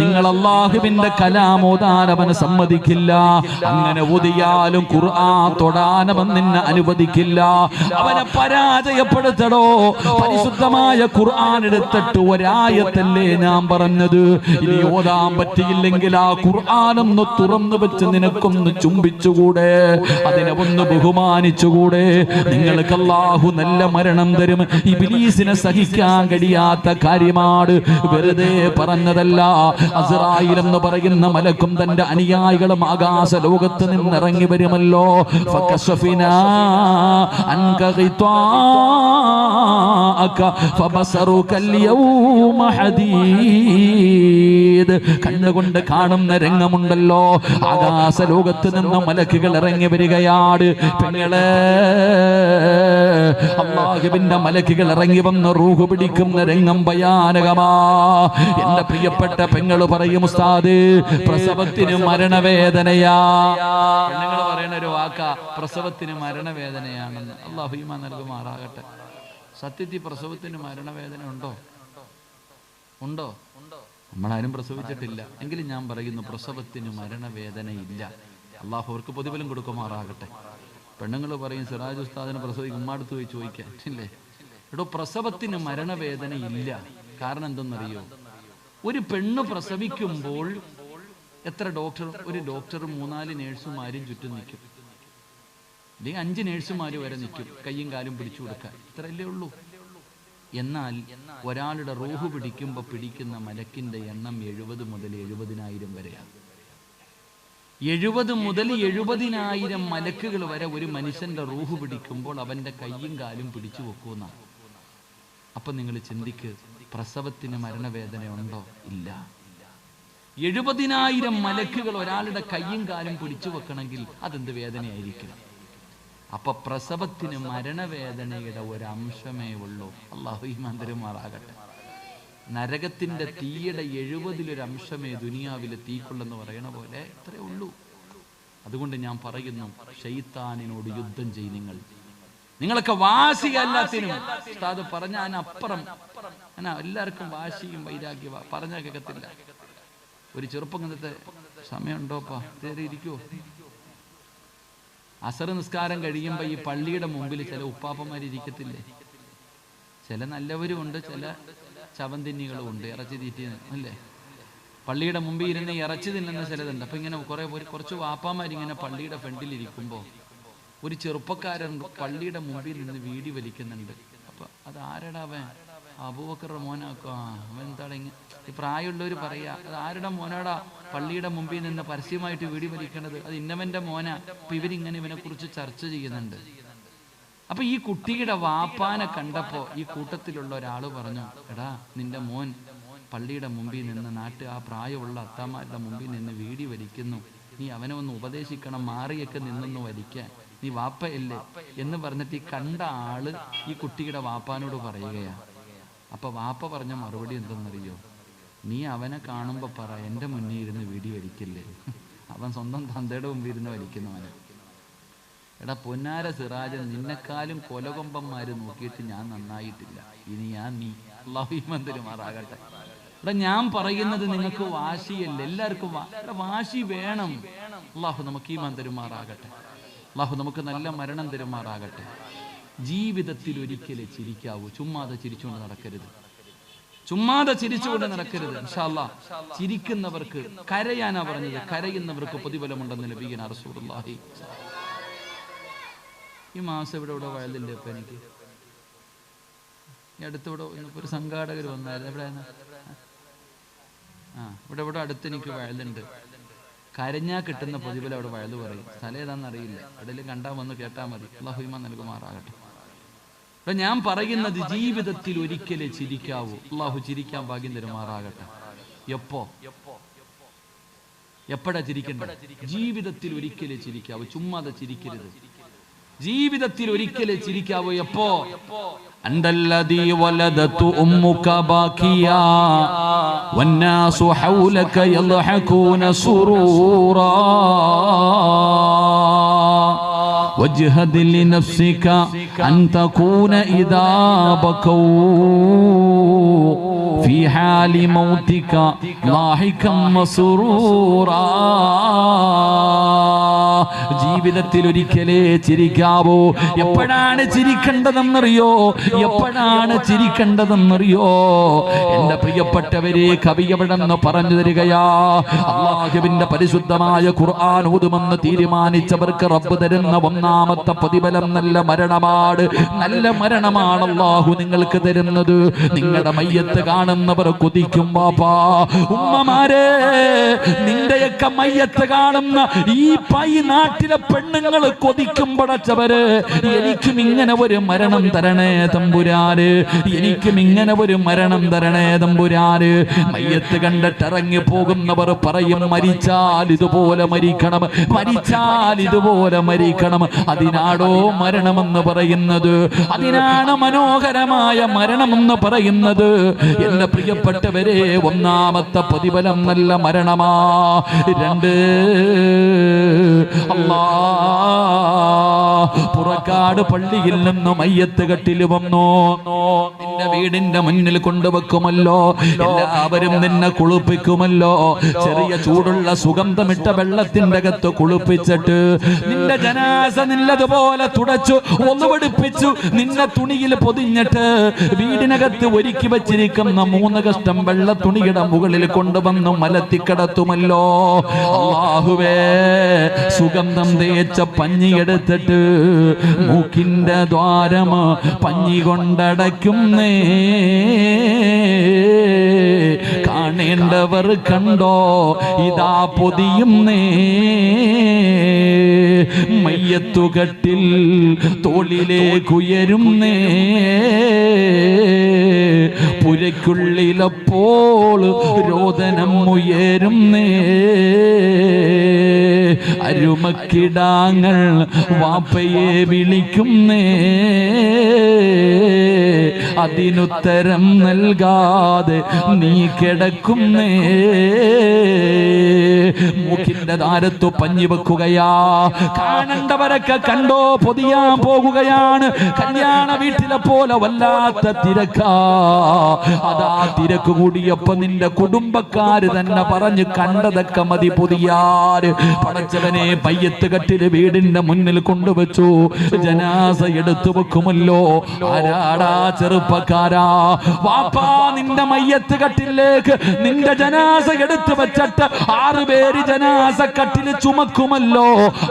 നിങ്ങൾ അള്ളാഹുവിന്റെ കലാം ഓതാൻ അവന് സമ്മതിക്കില്ല. അങ്ങനെ ഓതിയാലും ഖുർആൻ തൊടാൻ അവൻ നിന്നെ അനുവദിക്കില്ല. അവനെ പരാജയപ്പെടുത്തടോ. പരിശുദ്ധമായ ഖുർആൻ എടുത്തിട്ട് ഒരായത്തല്ലേ ഞാൻ പറഞ്ഞത്. ഇനി ഓതാൻ പറ്റിയില്ലെങ്കിൽ ആ ഖുർആൻ ൊന്ന് തുറന്നു വെച്ച് നിനക്കൊന്ന് ചുംബിച്ചുകൂടെ? അതിനെ ഒന്ന് ബഹുമാനിച്ചുകൂടെ? നിങ്ങൾക്ക് അല്ലാഹു നല്ല മരണം തരും. ഇബ്ലീസിനെ സഹിക്കാൻ കഴിയാത്ത കാര്യമാണ്, വെറുതെ പറഞ്ഞതല്ല. അസ്റായീൽ എന്ന് പറയുന്ന മലക്കും തന്റെ അനുയായികളും ആകാശ ലോകത്ത് നിന്നിറങ്ങി വരുമല്ലോ. ഫകശഫിനാ അൻക ഗിത്വാഅക ഫബസറുക അൽയൗമ ഹദീദ്. കണ്ണുകൊണ്ട് കാണുന്ന രംഗമുണ്ടല്ലോ. ആകാശ ലോകത്ത് നിന്ന് മലക്കുകൾ ഇറങ്ങി വരികയാണ്. പെങ്ങളെ, അല്ലാഹുവിന്റെ മലക്കുകൾ ഇറങ്ങി വന്ന് റൂഹ് പിടിക്കുന്ന രംഗം ഭയാനകമാ. എന്റെ പ്രിയപ്പെട്ട പെങ്ങൾ പറയും, ഉസ്താദ് പ്രസവത്തിന് മരണവേദനയാ. പെണ്ണുങ്ങൾ പറയുന്ന ഒരു വാക്കാ പ്രസവത്തിന് മരണവേദനയാണെന്ന്. അല്ലാഹു ഈമാൻ നൽകുമാറാകട്ടെ. സത്യത്തിൽ പ്രസവത്തിന് മരണവേദന ഉണ്ടോ? ഉണ്ടോ? നമ്മളാരും പ്രസവിച്ചിട്ടില്ല. എങ്കിലും ഞാൻ പറയുന്നു, പ്രസവത്തിന് മരണവേദനയില്ല. അള്ളാഹു അവർക്ക് പ്രതിഫലം കൊടുക്കുമാറാകട്ടെ. പെണ്ണുങ്ങൾ പറയും, സിറാജ് ഉസ്താദിനെ പ്രസവിക്കും, ഉമ്മാടുത്ത് പോയി ചോദിക്കാൻ ഇല്ലേ? എടോ, പ്രസവത്തിന് മരണവേദനയില്ല. കാരണം എന്തെന്നറിയോ? ഒരു പെണ്ണ് പ്രസവിക്കുമ്പോൾ എത്ര ഡോക്ടർ, ഒരു ഡോക്ടറും 3-4 നേഴ്സുമാരും ചുറ്റും നിൽക്കും. അല്ലെങ്കിൽ 5 നേഴ്സുമാർ വരെ നിൽക്കും, കയ്യും കാലും പിടിച്ചു കൊടുക്കാൻ. ഇത്രയല്ലേ ഉള്ളൂ. എന്നാൽ ഒരാളുടെ റൂഹ് പിടിക്കുമ്പോൾ പിടിക്കുന്ന മലക്കിന്റെ എണ്ണം 70 മുതൽ 70,000 വരെയാണ്. 70 മുതൽ 70,000 മലക്കുകൾ വരെ ഒരു മനുഷ്യന്റെ റൂഹ് പിടിക്കുമ്പോൾ അവന്റെ കയ്യും കാലും പിടിച്ചു വെക്കുന്ന. അപ്പൊ നിങ്ങൾ ചിന്തിക്ക്, പ്രസവത്തിന് മരണവേദന ഉണ്ടോ? ഇല്ല. 70,000 മലക്കുകൾ ഒരാളുടെ കയ്യും കാലും പിടിച്ചു വെക്കണമെങ്കിൽ അതെന്ത് വേദനയായിരിക്കും? അപ്പൊ പ്രസവത്തിന് മരണവേദനയുടെ ഒരംശമേ ഉള്ളൂ. അല്ലാഹു ഈമാൻ തരുമാറാകട്ടെ. നരകത്തിന്റെ തീയുടെ 70-1 അംശമേ ദുനിയാവിലെ തീക്കുള്ളെന്ന് പറയണ പോലെ ഇത്രേ ഉള്ളൂ. അതുകൊണ്ട് ഞാൻ പറയുന്നു, ശൈത്താനിനോട് യുദ്ധം ചെയ്യും. നിങ്ങളൊക്കെ വാശിയല്ലാത്തിനും ഉസ്താദ് പറഞ്ഞാൽ അപ്പുറം എല്ലാവർക്കും വാശിയും വൈരാഗ്യ പറഞ്ഞാൽ കേൾക്കത്തില്ല. ഒരു ചെറുപ്പങ്ങനത്തെ സമയമുണ്ടോപ്പാ കയറിയിരിക്കുവോ? അസർ നിസ്കാരം കഴിയുമ്പോൾ ഈ പള്ളിയുടെ മുമ്പിൽ ചില ഉപ്പാപ്പന്മാരിരിക്കത്തില്ലേ? ചില നല്ലവരും ഉണ്ട്, ചില ചവന്തിന്നികളും ഉണ്ട്, ഇറച്ചി തീറ്റി അല്ലേ? പള്ളിയുടെ മുമ്പിൽ ഇരുന്ന് ഇറച്ചി തിന്നുന്ന ചിലതുണ്ട്. അപ്പം ഇങ്ങനെ കുറച്ച് വാപ്പാമാരിങ്ങനെ പള്ളിയുടെ ഫ്രണ്ടിലിരിക്കുമ്പോൾ ഒരു ചെറുപ്പക്കാരൻ പള്ളിയുടെ മുമ്പിൽ നിന്ന് വീടി വലിക്കുന്നുണ്ട്. അപ്പം അത് ആരുടെ അവൻ? അബൂബക്കറുടെ മോനാക്കോ? അവൻ എന്താണ് ഈ പ്രായമുള്ളവർ പറയാ, അത് ആരുടെ മോനാടാ പള്ളിയുടെ മുമ്പിൽ നിന്ന് പരസ്യമായിട്ട് വീടി വലിക്കണത്? അത് ഇന്നവന്റെ മോനാ. അപ്പൊ ഇവരിങ്ങനെ ഇവനെ കുറിച്ച് ചർച്ച ചെയ്യുന്നുണ്ട്. അപ്പൊ ഈ കുട്ടിയുടെ വാപ്പാനെ കണ്ടപ്പോ ഈ കൂട്ടത്തിലുള്ള ഒരാള് പറഞ്ഞു, എടാ നിന്റെ മോൻ പള്ളിയുടെ മുമ്പിൽ നിന്ന് ആ പ്രായമുള്ള അത്താമാരുടെ മുമ്പിൽ നിന്ന് വീടി വലിക്കുന്നു, നീ അവനെ ഒന്ന് ഉപദേശിക്കണം, മാറിയൊക്കെ നിന്നൊന്ന് വലിക്കാൻ, നീ വാപ്പയല്ലേ എന്ന് പറഞ്ഞിട്ട് ഈ കണ്ട ആള് ഈ കുട്ടിയുടെ വാപ്പാനോട് പറയുകയാ. അപ്പൊ വാപ്പ പറഞ്ഞ മറുപടി എന്തെന്നറിയോ? നീ അവനെ കാണുമ്പോ പറ, എൻ്റെ മുന്നിൽ ഇരുന്ന് വീടി വലിക്കില്ലേ. അവൻ സ്വന്തം തന്തയുടെ മുമ്പിൽ ഇരുന്ന് വലിക്കുന്നവന്. എടാ പൊന്നാര സിറാജൻ, നിന്നെക്കാളും കൊലകൊമ്പന്മാര് നോക്കിയിട്ട് ഞാൻ നന്നായിട്ടില്ല. ഇനി നീ അല്ലാഹു ഈമാൻ തരുമാറാകട്ടെ. എടാ ഞാൻ പറയുന്നത് നിങ്ങൾക്ക് വാശിയല്ല, എല്ലാവർക്കും വാശി വേണം. അല്ലാഹു നമുക്ക് ഈമാൻ തരുമാറാകട്ടെ. അല്ലാഹു നമുക്ക് നല്ല മരണം തരുമാറാകട്ടെ. ജീവിതത്തിൽ ഒരിക്കലേ ചിരിക്കാവൂ. ചുമ്മാതെ ചിരിച്ചുകൊണ്ട് നടക്കരുത്, ചുമ്മാതെ ചിരിച്ചുകൊണ്ട് നടക്കരുത്. ഇൻഷാ അല്ലാഹ് ചിരിക്കുന്നവർക്ക്, കരയാനാ പറഞ്ഞത്, കരയുന്നവർക്ക് പ്രതിഫലമുണ്ടെന്ന് നബിയുനാ റസൂലുള്ളാഹി. ഈ മാസം ഇവിടെ വയലില്ലേ ഇപ്പൊ എനിക്ക്? ഈ അടുത്തിവിടെ ഒരു സംഘാടകർ വന്നായിരുന്നു. എവിടെയാണ്? ഇവിടെ അടുത്ത് എനിക്ക് വയലുണ്ട്. കരഞ്ഞാൽ കിട്ടുന്ന പ്രതിഫലം അവിടെ വയല് പറയും. സ്ഥലം ഏതാണെന്ന് അറിയില്ല, എവിടെയും കണ്ടാൽ വന്ന് കേട്ടാൽ മതി. അല്ലാഹു ഈമാൻ നൽകുമാറാകട്ടെ. അപ്പൊ ഞാൻ പറയുന്നത് ജീവിതത്തിൽ ഒരിക്കലേ ചിരിക്കാവൂ. അല്ലാഹു ചിരിക്കാൻ ഭാഗ്യം തരുമാറാകട്ടെ. എപ്പോഴാ ചിരിക്കണ്ട? ജീവിതത്തിൽ ഒരിക്കലേ ചിരിക്കാവൂ, ചുമ്മാതെ ചിരിക്കരുത്. ജീവിതത്തിൽ ഒരിക്കലേ ചിരിക്കാവൂ. എപ്പോ? അന്തല്ലദീ വലദതു ഉമ്മുക ബാകിയാ വന്നാസു ഹൗലക യൽഹഖൂന സുറൂറാ وجهد لنفسك أن تكون إذا بكوا في حال موتك ضاحكا مسرورا. ജീവിതത്തിൽ ഒരിക്കലേ ചിരിക്കാവൂ. എപ്പോഴാണ് ചിരിക്കേണ്ടതെന്നറിയോ? എപ്പോഴാണ് ചിരിക്കേണ്ടതെന്നറിയോ? എന്റെ പ്രിയപ്പെട്ടവരെ, കവി എവിടെന്ന് പറഞ്ഞു തരികയാ. അല്ലാഹുവിന്റെ പരിശുദ്ധമായ ഖുർആൻ ഓതുമെന്ന് തീരുമാനിച്ചവർക്ക് റബ്ബ് തരുന്ന ഒന്നാമത്തെ പ്രതിഫലം നല്ല മരണമാണ്. നല്ല മരണമാണ് അല്ലാഹു നിങ്ങൾക്ക് തരുന്നത്. നിങ്ങളുടെ മയ്യത്ത് കാണുന്നവർ കൊതിക്കും. ബാപ്പാ, ഉമ്മമാരെ, നിന്റെയൊക്കെ മയ്യത്ത് കാണുന്ന ഈ നാട്ടിലെ പെണ്ണുങ്ങൾ കൊതിക്കും. പടച്ചവര്, എനിക്കും ഇങ്ങനെ ഒരു മരണം തരണേ തമ്പുരാന്, എനിക്കും ഇങ്ങനെ ഒരു മരണം തരണേ തമ്പുരാന്. മയ്യത്ത് കണ്ടിട്ട് ഇറങ്ങി പോകുന്നവർ പറയും, മരിച്ചാൽ ഇതുപോലെ മരിക്കണം, മരിച്ചാൽ ഇതുപോലെ മരിക്കണം. അതിനാടോ മരണമെന്ന് പറയുന്നത്, അതിനാണ് മനോഹരമായ മരണമെന്ന് പറയുന്നത്. എന്റെ പ്രിയപ്പെട്ടവരെ, ഒന്നാമത്തെ പ്രതിഫലം നല്ല മരണമാ. രണ്ട്, പുറക്കാട് പള്ളിയിൽ നിന്ന് മയ്യത്ത് കെട്ടിൽ വന്നു. നിന്റെ വീടിന്റെ മുന്നിൽ കൊണ്ടുവെക്കുമല്ലോ, എല്ലാവരും നിന്നെ കുളിപ്പിക്കുമല്ലോ. ചെറിയ ചൂടുള്ള സുഗന്ധമിട്ട വെള്ളത്തിന്റെ അകത്ത് കുളിപ്പിച്ചിട്ട് നിന്റെ ജനാസ നിന്നതുപോലെ തുടച്ചു ഒന്നുപടിപ്പിച്ചു നിന്നെ തുണിയിൽ പൊതിഞ്ഞിട്ട് വീടിനകത്ത് ഒരുക്കി വെച്ചിരിക്കുന്ന 3 കഷ്ടം വെള്ള തുണിയുടെ മുകളിൽ കൊണ്ടുവന്ന് മലത്തിക്കിടത്തുമല്ലോ. അല്ലാഹുവേ, സുഗന്ധം തേച്ച പഞ്ഞിയെടുത്തിട്ട് മൂക്കിന്റെ ദ്വാരം പഞ്ഞി കൊണ്ടടയ്ക്കുന്നേ. കാണേണ്ടവർ കണ്ടോ, ഇതാ പൊതിയുന്നേ. മയ്യത്തുകട്ടിൽ തോളിലേക്കുയരുന്നേ. പുരയ്ക്കുള്ളിലപ്പോൾ രോദനം ഉയരുന്നേ. അരുമക്കിടാങ്ങൾ വാപ്പയെ വിളിക്കുന്നേ. അതിനുത്തരം നൽകാതെ നീ കിടക്കുന്നേ. മൂക്കിന്റെ ദ്വാരത്തു പഞ്ഞി വെക്കുകയാ. കാണേണ്ടവരൊക്കെ കണ്ടോ, പൊതിയാൻ പോകുകയാണ്. കല്യാണ വീട്ടിലെ പോലെ വല്ലാത്ത തിരക്കാ. അതാ തിരക്ക് കൂടിയപ്പോ നിന്റെ കുടുംബക്കാര് തന്നെ പറഞ്ഞു, കണ്ടതൊക്കെ മതി പൊതിയാറ്. പടച്ചവനെ, മയ്യത്ത് കട്ടില് വീടിന്റെ മുന്നിൽ കൊണ്ടുവച്ചു. ജനാസ എടുത്തു വെക്കുമല്ലോ. ആരാടാ ചെറുപ്പക്കാരാ? വാപ്പാ, നിന്റെ മയ്യത്ത് കട്ടിലേക്ക് നിന്റെ ജനാസ എടുത്തു വെച്ചിട്ട് 6 പേര് ജനാസ കട്ടില് ചുമക്കുമല്ലോ.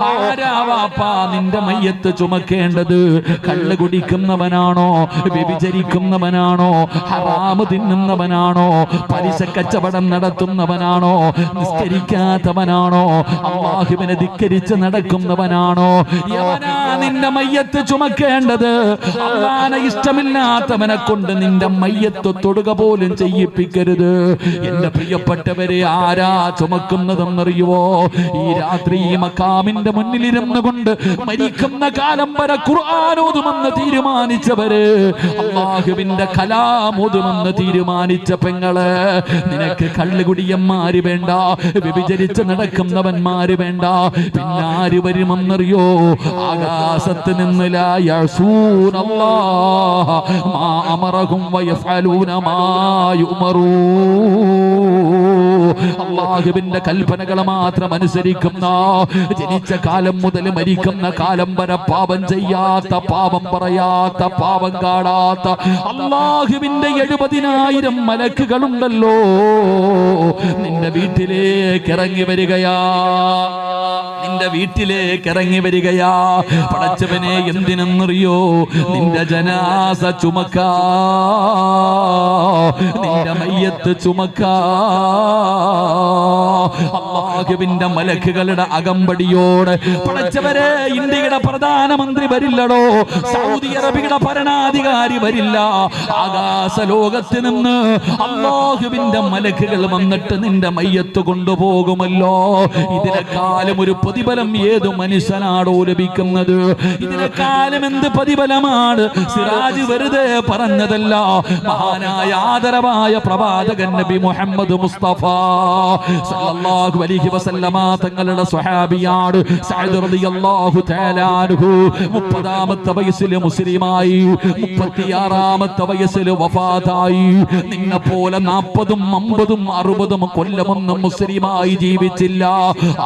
ആരാ വാപ്പാ നിന്റെ മയ്യത്ത് ചുമക്കേണ്ടത്? കള്ള് കുടിക്കുന്നവനാണോ? വ്യഭിചരിക്കുന്നവനാണോ? ഹറാമ് തിന്നുന്നവനാണോ? പലിശ കച്ചവടം നടത്തുന്നവനാണോ? നിസ്കരിക്കാത്തവനാണോ? അല്ലാഹുവിനെ ധിക്കരിച്ച് നടക്കുന്നവനാണോ? യവനാ നിന്റെ മയ്യത്ത് ചുമക്കേണ്ടത്? അല്ലാഹുവിനെ ഇഷ്ടമില്ലാത്തവനെ കൊണ്ട് നിന്റെ മയ്യത്ത് തൊടുക പോലും ചെയ്യിപ്പിക്കരുത്. എന്റെ പ്രിയപ്പെട്ടവരെ, ആരാ ചുമക്കുന്നതെന്നറിയുവോ? ഈ രാത്രി മക്കാമിന്റെ മുന്നിലിരുന്നു കൊണ്ട് മരിക്കുന്ന കാലം വരെ ഖുർആൻ ഓതുമെന്ന് തീരുമാനിച്ചവര്, അല്ലാഹുവിന്റെ കലാം ഓതുമെന്ന് തീരുമാനിച്ച പെങ്ങള്, നിനക്ക് കള്ളുകുടിയന്മാര് വേണ്ട, വ്യഭിചരിച്ച് നടക്കുന്നവന്മാര് വേണ്ട, പിന്നെ ആര് വരുമെന്നറിയോ? ആകാശത്ത് നിന്ന് ലാ യഅസൂനല്ലാഹ മാ അമറഹും വയഫഅലൂന മാ യുമറൂൻ. അല്ലാഹുവിന്റെ കൽപ്പനകൾ മാത്രം അനുസരിക്കുന്ന, ജനിച്ച കാലം മുതൽ മരിക്കുന്ന കാലം വരെ പാപം ചെയ്യാത്ത, പാപം പറയാത്ത, പാപം കാണാത്ത അല്ലാഹുവിന്റെ 70,000 മലക്കുകളുണ്ടല്ലോ, നിന്റെ വീട്ടിലേക്ക് ഇറങ്ങി വരികയാ, നിന്റെ വീട്ടിലേക്ക് ഇറങ്ങി വരികയാ. പടച്ചവനെ എന്തിനെന്നറിയോ? നിന്റെ ജനാസ ചുമക്കാ, നിന്റെ മയ്യത്ത് ചുമക്കാ. അല്ലാഹുവിന്റെ മലക്കുകളുടെ അകമ്പടിയോടെ പടച്ചവരെ ഇന്ത്യയുടെ പ്രധാനമന്ത്രി വരില്ലടോ, സൗദി അറേബ്യയുടെ ഭരണാധികാരി വരില്ല. ആകാശ ലോകത്ത് നിന്ന് അല്ലാഹുവിന്റെ മലക്കുകൾ വന്നിട്ട് നിന്റെ മയ്യത്ത് കൊണ്ടുപോകുമല്ലോ. ഇതിനെക്കാലം ഒരു പ്രതിഫലം ഏതു മനുഷ്യനാടോ ലഭിക്കുന്നത്? ഇതിനെക്കാലം എന്ത് പ്രതിഫലമാണ്? സിറാജ് വെറുതെ പറഞ്ഞതല്ല. മഹാനായ ആദരവായ പ്രവാചകൻ നബി മുഹമ്മദ് മുസ്തഫ സല്ലല്ലാഹു അലൈഹി വസല്ലമ തങ്ങളുടെ സ്വഹാബിയാണ് സഅദ് റളിയല്ലാഹു തആല അൻഹു. 30ാമത്തെ വയസ്സിൽ മുസ്ലിമായി, 36ാമത്തെ വയസ്സിൽ വഫാത്തായി. നിന്നെ പോലെ 40ഉം 50ഉം 60ഉം കൊല്ലമൊന്നും മുസ്ലിമായി ജീവിച്ചില്ല.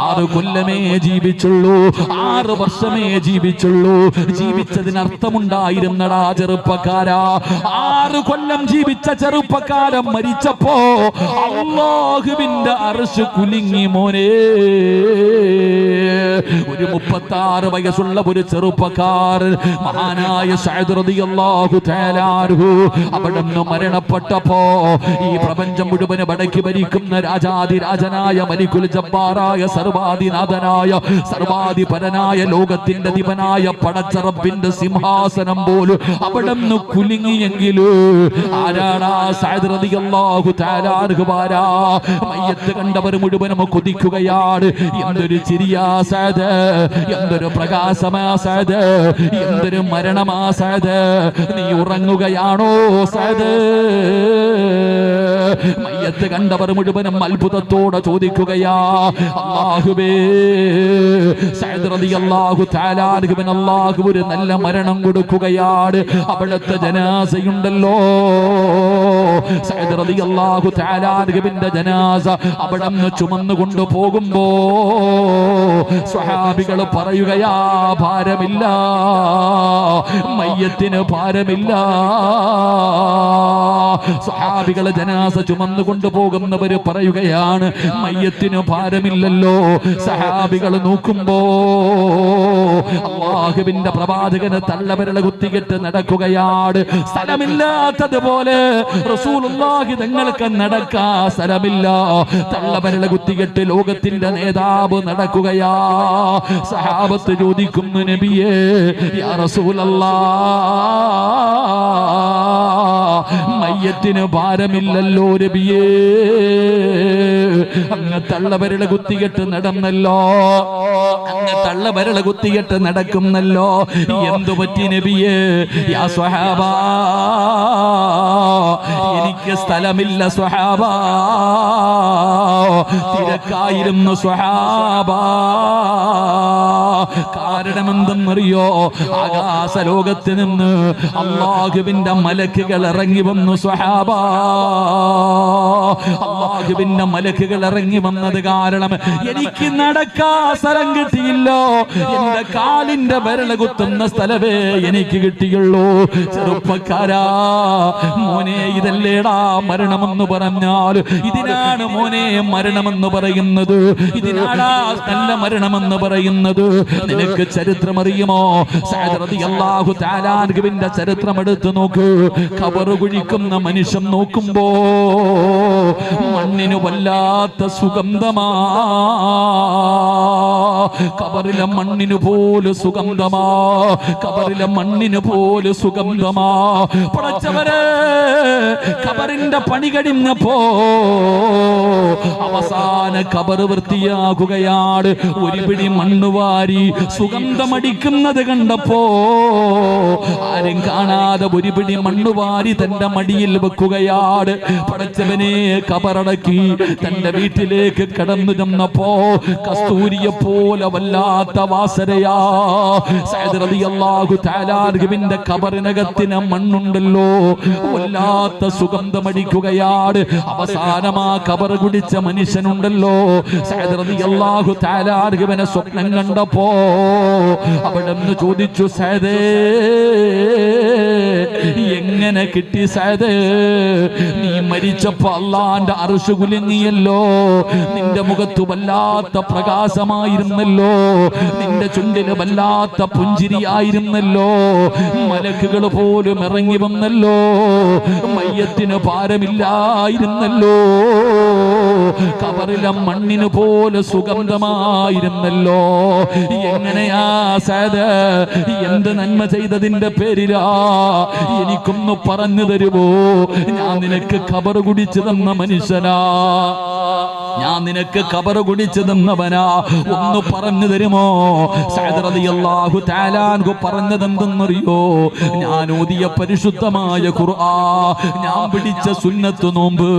6 കൊല്ലമേ ജീവിച്ചുള്ളൂ, 6 വർഷമേ ജീവിച്ചുള്ളൂ. ജീവിച്ചതിന് അർത്ഥമുണ്ടായിരുന്നടാ ചെറുപ്പക്കാരാ. 6 കൊല്ലം ജീവിച്ച ചെറുപ്പക്കാരൻ മരിച്ചപ്പോ അല്ലാഹുവിന്റെ അർശ് കുലുങ്ങി മോനെ. ഒരു 36 വയസ്സുള്ള ഒരു ചെറുപ്പക്കാരൻ മഹാനായ സഅദ് റളിയല്ലാഹു തആല അൻഹു അവിടുന്ന് മരണപ്പെട്ടപ്പോ ഈ പ്രപഞ്ചം മുഴുവൻ അടക്കി ഭരിക്കുന്ന രാജാതിരാജനായ മലിക്കുൽ ജബ്ബാറായ സർവാധിനാഥനായ സർവാധിപരനായ ലോകത്തിന്റെ അധിപനായ പടച്ച റബ്ബിന്റെ സിംഹാസനം പോലും അവിടുന്ന് കുലുങ്ങിയെങ്കിലും ആരാടാ? സഅദ് റളിയല്ലാഹു തആല അൻഹു വാരാ. മയ്യത്ത് കണ്ടവർ മുഴുവനും കൊതിക്കുകയാണ്. എന്തൊരു ചിരിയാ സഅദ്, എന്തൊരു പ്രകാശമാ സഅദ്, എന്തൊരു മരണമാ സഅദ്. നീ ഉറങ്ങുകയാണോ സഅദ്? മയ്യത്ത് കണ്ടവർ മുഴുവനും അത്ഭുതത്തോടെ ചോദിക്കുകയാ, അല്ലാഹുവേ സഅദ് റളിയല്ലാഹു തആല അൻഹുവിന് അല്ലാഹു ഒരു നല്ല മരണം കൊടുക്കുകയാണ്. അവിടുത്തെ ജനാസയുണ്ടല്ലോ, സഅദ് റളിയല്ലാഹു തആല അൻഹുവിന്റെ ജനാസ അവിടുന്ന് ചുമന്നു കൊണ്ടുപോകുമ്പോ സ്വഹാബികൾ പറയുകയാ, ഭാരമില്ല, മയ്യത്തിന് ഭാരമില്ല. സ്വഹാബികൾ ജനാസ ചുമന്നു കൊണ്ടുപോകുന്നവര് പറയുകയാണ്, മയ്യത്തിന് ഭാരമില്ലല്ലോ. സഹാബികൾ നോക്കുമ്പോ അല്ലാഹുവിന്റെ പ്രവാചകന് തള്ളവിരൽ കുത്തിയിട്ട് നടക്കുകയാണ്. സ്ഥലമില്ലാത്തതുപോലെ റസൂലുള്ളാഹി തങ്ങൾക്ക് നടക്കാ സ്ഥലമില്ല. തള്ളവിരൽ കുത്തിയിട്ട് ലോകത്തിന്റെ നേതാവ് നടക്കുകയാ. സഹാബത്ത് ചോദിക്കുന്നു, നബിയേ യാ റസൂലല്ലാഹ്, മയ്യത്തിന് ഭാരമില്ലല്ലോ നബിയേ, അങ്ങ് തള്ളവിരൽ കുത്തിയിട്ട് നടന്നല്ലോ, അങ്ങ് തള്ളവിരൽ കുത്തിയിട്ട് നടക്കുന്നല്ലോ. എന്തു പറ്റി നബിയേ? യാ സ്വഹാബാ, എനിക്ക് സ്ഥലമില്ല സ്വഹാബാ, തിരക്കായിരുന്നു സ്വഹാബാ. കാരണം എന്തെന്നറിയോ? ആകാശ ലോകത്ത് നിന്ന് അല്ലാഹുവിന്റെ മലക്കുകൾ ഇറങ്ങി വന്നു സ്വഹാബാ. അല്ലാഹുവിന്റെ മലക്കുകൾ ഇറങ്ങി വന്നത് കാരണം എനിക്ക് നടക്കാ സ്ഥലം കിട്ടിയില്ലോ. എന്റെ കാലിന്റെ വിരൽ കുത്തുന്ന സ്ഥലമേ എനിക്ക് കിട്ടിയുള്ളൂ. ചെറുപ്പക്കാരാ മോനെ, ഇതല്ലേടാ മരണമെന്ന് പറഞ്ഞാൽ? ഇതിനാണ് മോനെ മരണമെന്ന് പറയുന്നത്, ഇതിനാടാ നല്ല മരണമെന്ന് പറയുന്നത്. നിനക്ക് ചരിത്രം അറിയുമോ? സഅദ് റളിയല്ലാഹു തആല അൻഹുവിന്റെ ചരിത്രം എടുത്തു നോക്ക്. ഖബർ കുഴിക്കുന്ന മനുഷ്യൻ നോക്കുമ്പോ മണ്ണിന് വല്ലാത്ത സുഗന്ധമാ, ഖബറിലെ മണ്ണിന് പോലും സുഗന്ധമാ, ഖബറിലെ മണ്ണിന് പോലും സുഗന്ധമാ. പടച്ചവരെ, ഖബറിന്റെ പണി കഴിഞ്ഞപ്പോ അവസാന ഖബർ വൃത്തിയാകുകയാണ്. ഒരു പിടി മണ്ണ് വാരി സുഗന്ധമടിക്കുന്നത് കണ്ടപ്പോ ആരും കാണാതെ ഒരു പിടി മണ്ണ് വാരി തന്റെ മടിയിൽ വെക്കുകയാണ്. പടച്ചവനെ ഖബറടക്കി തന്റെ വീട്ടിലേക്ക് കടന്നു ചെന്നപ്പോ കസ്തൂരിയെ പോലെ പോലെ വല്ലാത്ത വാസനയാ. സഅദ് റളിയല്ലാഹു തആല അൻഹുവിന്റെ ഖബറിനകത്തിന് മണ്ണുണ്ടല്ലോ, വല്ലാത്ത സുഗന്ധമടിക്കുകയാണ്. അവസാനമാ ഖബർ കുടിച്ച മനുഷ്യനുണ്ടല്ലോ, സഅദ് റളിയല്ലാഹു തആല അൻഹുവിനെ സ്വപ്നം കണ്ടപ്പോ അവിടുന്ന് ചോദിച്ചു, സഅദേ എങ്ങനെ കിട്ടി സഅദേ? നീ മരിച്ചപ്പോ അല്ലാഹുവിന്റെ അർശ് കുലുങ്ങിയല്ലോ, നിന്റെ മുഖത്ത് വല്ലാത്ത പ്രകാശമായിരുന്നല്ലോ, നിന്റെ ചുണ്ടിന് വല്ലാത്ത പുഞ്ചിരിയായിരുന്നല്ലോ, മലക്കുകൾ പോലും ഇറങ്ങി വന്നല്ലോ, മയ്യത്തിന് ഭാരമില്ലായിരുന്നല്ലോ, കബറിലെ മണ്ണിന് പോലെ സുഗന്ധമായിരുന്നല്ലോ. എങ്ങനെയാ സഅദ്, എന്ത് നന്മ ചെയ്തതിന്റെ പേരിലാ? എനിക്കൊന്ന് പറഞ്ഞു തരുമോ? ഞാൻ നിനക്ക് ഖബർ കുടിച്ചു തന്ന മനുഷ്യനാ, ഞാൻ നിനക്ക് ഖബർ കുടിച്ചു തന്നവനാ, ഒന്ന് പറഞ്ഞു തരുമോ? സഅദ് റളിയല്ലാഹു തആല അൻഹു പറഞ്ഞതെന്തെന്നറിയോ? ഞാൻ ഓതിയ പരിശുദ്ധമായ ഖുർആൻ, ഞാൻ പിടിച്ച സുന്നത്ത് നോമ്പ്,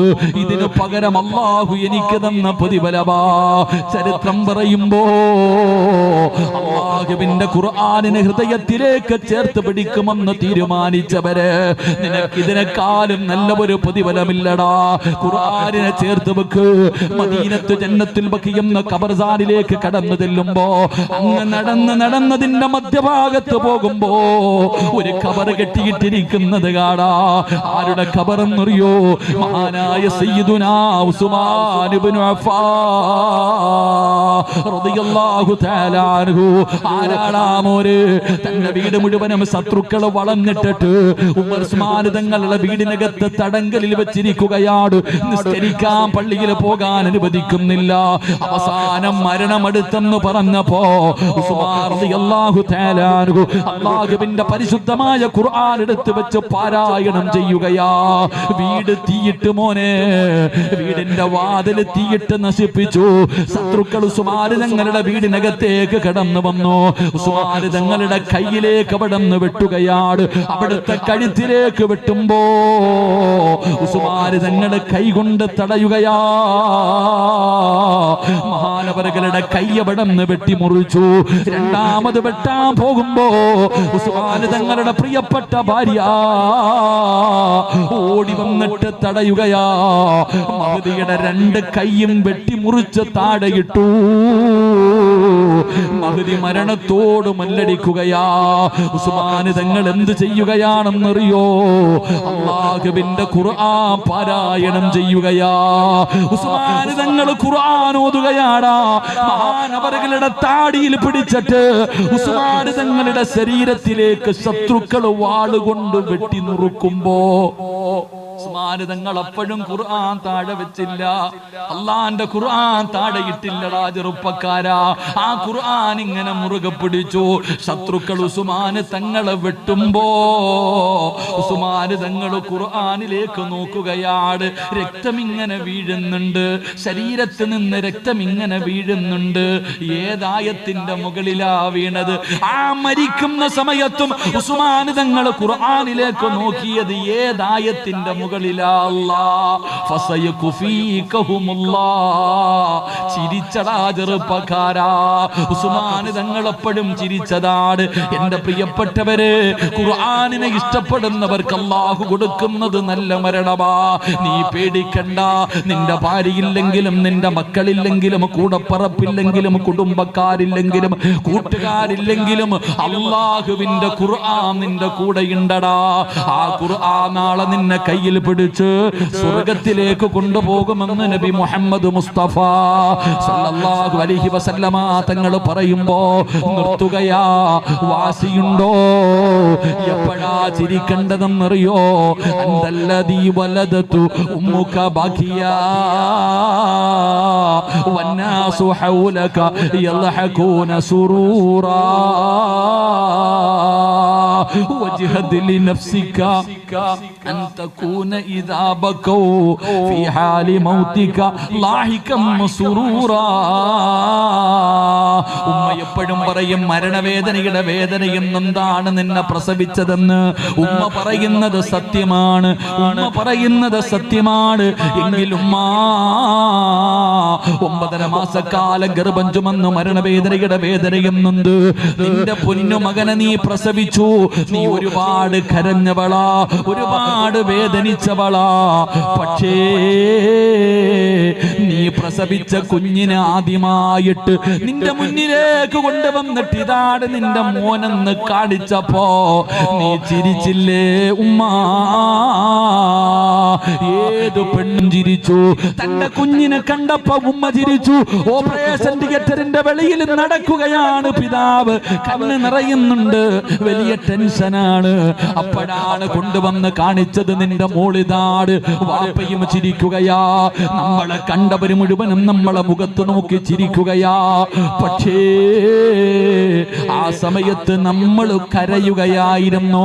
ഇതിനു പകരം അല്ലാഹു എനിക്ക് തന്ന പ്രതിഫലമാ. ചരിത്രം പറയുമ്പോ അല്ലാഹുവിന്റെ ഖുർആനിനെ ഹൃദയത്തിലേക്ക് ചേർത്ത് പിടിക്കുമെന്ന് തീരുമാനിച്ചവര്, നിനക്കിതിനെക്കാളും നല്ല ഒരു പ്രതിഫലമില്ലടാ. ഖുർആനിനെ ചേർത്ത് വെക്ക്. മദീനത്ത് ജന്നത്തുൽ ബഖി എന്ന ഖബർസ്ഥാനിലേക്ക് കടന്നു ചെല്ലുമ്പോ അങ്ങ് നടന്നതിന്റെ മധ്യഭാഗത്ത് പോകുമ്പോ ഒരു ഖബർ കെട്ടിയിട്ടിരിക്കുന്നത് കാണാ. ആരുടെ ഖബർ എന്നറിയോ? മഹാനായ സയ്യിദുനാ ഉസ്മാൻ ഇബ്നു അഫ്ഫാൻ റളിയല്ലാഹു തആല അൻഹു. ആരാടാ മോര്? തന്റെ വീട് മുഴുവനും ശത്രുക്കൾ വളഞ്ഞിട്ടിട്ട് ഉസ്മാൻ തങ്ങളുടെ വീടിനകത്ത് തടങ്കലിൽ വെച്ചിരിക്കുകയാണ്. നിസ്കരിക്കാൻ പള്ളിയിൽ പോകാൻ അനുവദിക്കുന്നില്ല. അവസാനം മരണമെടുത്തെന്ന് പറഞ്ഞപ്പോ ഉസ്മാൻ റളിയല്ലാഹു തആല അൻഹു അല്ലാഹുവിന്റെ പരിശുദ്ധമായ ഖുർആൻ എടുത്ത് വെച്ച് പാരായണം ചെയ്യുകയാ. വീട് തീയിട്ട് മോനെ, വീടിന്റെ വാതിൽ തീയിട്ട് നശിപ്പിച്ചു. ശത്രുക്കൾ ഉസ്മാൻ തങ്ങളുടെ വീടിനകത്തേക്ക് കടന്നു വന്നു. ഉസ്മാൻ തങ്ങളുടെ കയ്യിലേക്ക് അവിടുന്ന് വെട്ടുകയാണ്. അവിടുത്തെ കഴുത്തിലേക്ക് വെട്ടുമ്പോ ഉസ്മാൻ തങ്ങളുടെ കൈ കൊണ്ട് തടയുകയാ. മഹാനവറുകളുടെ കൈ അവിടുന്ന് വെട്ടിമുറിച്ചു. രണ്ടാമത് വെട്ടാൻ പോകുമ്പോ ഉസ്മാൻ തങ്ങളുടെ പ്രിയപ്പെട്ട ഭാര്യ ഓടി വന്നിട്ട് തടയുകയാ. മഹദിയുടെ രണ്ട് കൈയും വെട്ടിമുറിച്ച് താഴെയിട്ടു. മഹദി മരണത്തോട് മല്ലടിക്കുകയാ. ഉസ്മാൻ തങ്ങൾ എന്ത് ചെയ്യുകയാണെന്നറിയോ? അല്ലാഹുവിന്റെ ഖുർആൻ പാരായണം ചെയ്യുകയാ. ഉസ്മാൻ തങ്ങൾ ഖുർആൻ ഓതുകയാടാ. മഹാനവറുകളുടെ താടിയിൽ പിടിച്ചിട്ട് ഉസ്മാൻ തങ്ങളുടെ ശരീരത്തിലേക്ക് ശത്രുക്കൾ വാളുകൊണ്ട് വെട്ടി നുറുക്കുമ്പോ ഉസ്മാൻ തങ്ങൾ അപ്പോഴും ഖുർആൻ താഴെ വെച്ചില്ല. അള്ളാന്റെ ഖുർആൻ താഴെ ഇട്ടില്ലടാ ചെറുപ്പക്കാരാ. ആ ഖുർആൻ ഇങ്ങനെ മുറുകെ പിടിച്ചു. ശത്രുക്കൾ ഉസ്മാൻ തങ്ങളെ വെട്ടുമ്പോ ഉസ്മാൻ തങ്ങൾ ഖുർആനിലേക്ക് നോക്കുകയാണ്. രക്തം ഇങ്ങനെ വീഴുന്നുണ്ട്, ശരീരത്തിൽ നിന്ന് രക്തം ഇങ്ങനെ വീഴുന്നുണ്ട്. ഏതായത്തിന്റെ മുകളിലാ വീണത്? ആ മരിക്കുന്ന സമയത്തും ഉസ്മാൻ തങ്ങൾ ഖുർആനിലേക്ക് നോക്കിയത് ഏതായത്തിന്റെ മുകളിലാ? ചിരിച്ചടാ ചെറുപ്പക്കാരാ. ഉസ്മാൻ തങ്ങൾ എപ്പോഴും ചിരിച്ചതാണ്. എന്റെ പ്രിയപ്പെട്ടവര്, ഖുർആനിനെ ഇഷ്ടപ്പെടുന്നവർക്ക് അല്ലാഹു കൊടുക്കുന്നത് നല്ല മരണമാ. നീ പേടിക്കണ്ട. നിന്റെ ഭാര്യയില്ലെങ്കിലും നിന്റെ മക്കളില്ലെങ്കിലും കൂടപ്പറപ്പില്ലെങ്കിലും കുടുംബക്കാരില്ലെങ്കിലും കൂട്ടുകാരില്ലെങ്കിലും അല്ലാഹുവിന്റെ ഖുർആൻ നിന്റെ കൂടെയുണ്ടടാ. ആ ഖുർആൻ നാളെ നിന്നെ കയ്യിൽ പിടിച്ച് സ്വർഗത്തിലേക്ക് കൊണ്ടുപോകുമെന്ന് നബി മുഹമ്മദ് മുസ്തഫ സല്ലല്ലാഹു അലൈഹി വസല്ലമ തങ്ങൾ പറയുമ്പോ നിർത്തുകയാ. വാസിയുണ്ടോ? എപ്പോഴാ ചിരിക്കേണ്ടതെന്നറിയോ? അന്തല്ലദീ വലദതു ഉമ്മുക ബഖിയാ വന്നാസു ഹൗലക യൽഹഖൂന സുറൂറാ. വജ്ഹദ് ലിനഫ്സിക അൻ തകൂന ഇദാ ബകൗ ഫീ ഹാലി മൗതിക ലാഹികം സുറൂറാ. ഉമ്മ എപ്പോഴും പറയും മരണവേദനയുടെ വേദനയും എന്താണ് നിന്നെ പ്രസവിച്ചതെന്ന്. ഉമ്മ പറയുന്നത് സത്യമാണ്, ഉമ്മ പറയുന്നത് സത്യമാണ്. എങ്കിലും 9.5 മാസക്കാലം ഗർഭം ചുമന്നു മരണവേദനയുടെ വേദനയും നൊന്ത് നിന്റെ പൊന്നു മകനെ നീ പ്രസവിച്ചു. നീ ഒരുപാട് കരഞ്ഞവളാ, ഒരുപാട് വേദനിച്ചവളാ. പക്ഷേ നീ പ്രസവിച്ച കുഞ്ഞിനെ ആദ്യമായിട്ട് നിന്റെ മുന്നിലേക്ക് കൊണ്ടുവന്നിട്ട് ഇതാണ് നിന്റെ മോനെന്ന് കാണിച്ചപ്പോ നീ ചിരിച്ചില്ലേ ഉമ്മ? ഏത് പെണ്ണും ചിരിച്ചു. തന്റെ കുഞ്ഞിനെ കണ്ടപ്പോ ഉമ്മ ചിരിച്ചു. ഓപ്പറേഷൻ തിയേറ്ററിന്റെ വെളിയിൽ നടക്കുകയാണ് പിതാവ്, കണ്ണ് നിറയുന്നുണ്ട്, വലിയ ടെൻഷനാണ്. അപ്പോഴാണ് കൊണ്ടുവന്ന് കാണിച്ചത് നിന്റെ മോളിതാട്. വാപ്പയും ചിരിക്കുകയാ, നമ്മളെ കണ്ടവര് മുഴുവനും നമ്മളെ മുഖത്ത് നോക്കി ചിരിക്കുകയാ. പക്ഷേ ആ സമയത്ത് നമ്മൾ കരയുകയായിരുന്നു.